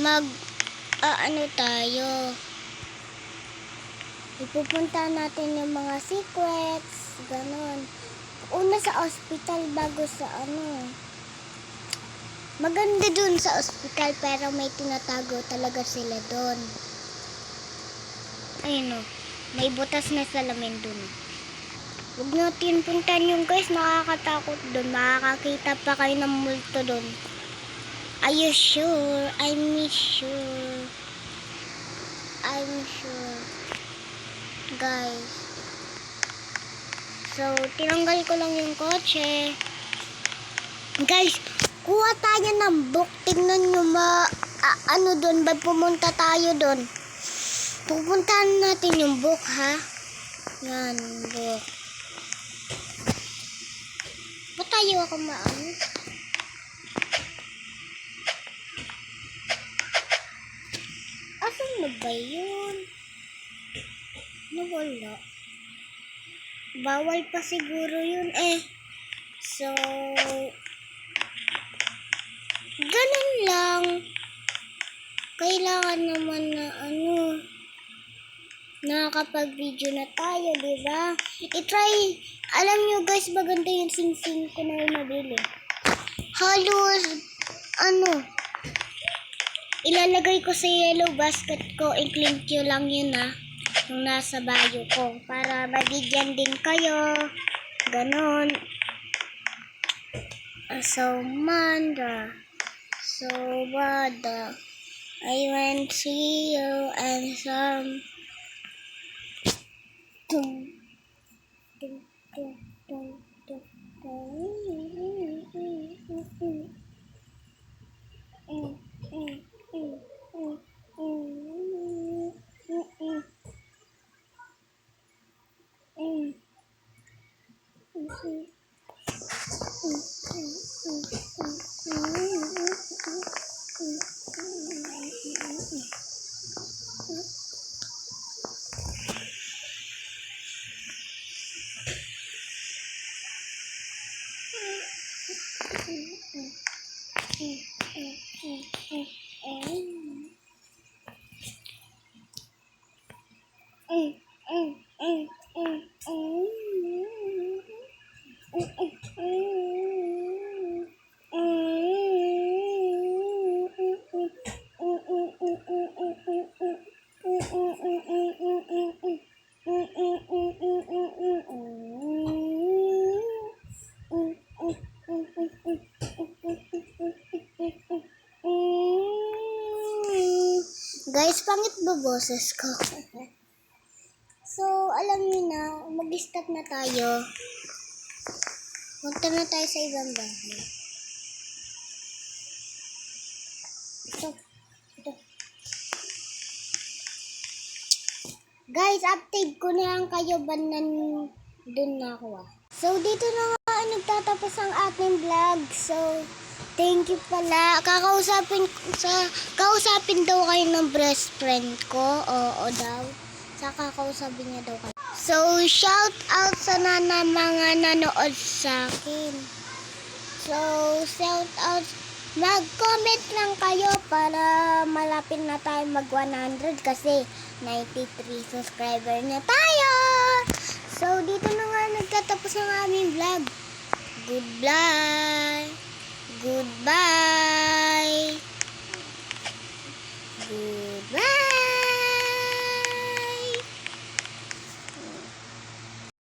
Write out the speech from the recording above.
mag ano tayo. Ipupunta natin yung mga secrets, ganon. Una sa ospital bago sa ano. Maganda dun sa ospital pero may tinatago talaga sila dun. Ayun o, may butas na salamin dun. Huwag natin puntan yung guys, nakakatakot dun. Makakakita pa kayo ng multo dun. Are you sure? I'm sure. Guys. So, tinanggal ko lang yung kotse. Guys, kuha tayo ng book. Tignan nyo ano doon. Ba pumunta tayo doon. Pupuntahan natin yung book, ha? Yan, book. Ba't tayo ako maano? Asan na ba yun? Nawala. Bawal pa siguro yun eh. So, ganun lang. Kailangan naman na ano, nakakapag-video na tayo, diba? I-try, alam nyo guys, maganda yung sing-sing ko na yung nabili. Halos, ano, ilalagay ko sa yellow basket ko, i-click nyo lang yun yung nasa bio ko, para mabigyan din kayo. Ganon. So, bada. I went to you and some. Guys, pangit ba boses ko? So, alam niyo na, mag-start na tayo. Punta na tayo sa ibang bahay. Ito. Guys, update ko na lang kayo banan dun na ako So, dito na nga nagtatapos ang ating vlog. So, thank you pala. Kausapin daw kayo ng best friend ko. Oo daw. Saka kausapin niya daw kayo. So, shout out sana na mga nanood sa akin. So, shout out. Mag-comment lang kayo para malapit na tayo mag 100 kasi 93 subscriber na tayo. So, dito na nga nagtatapos ang aming vlog. Goodbye.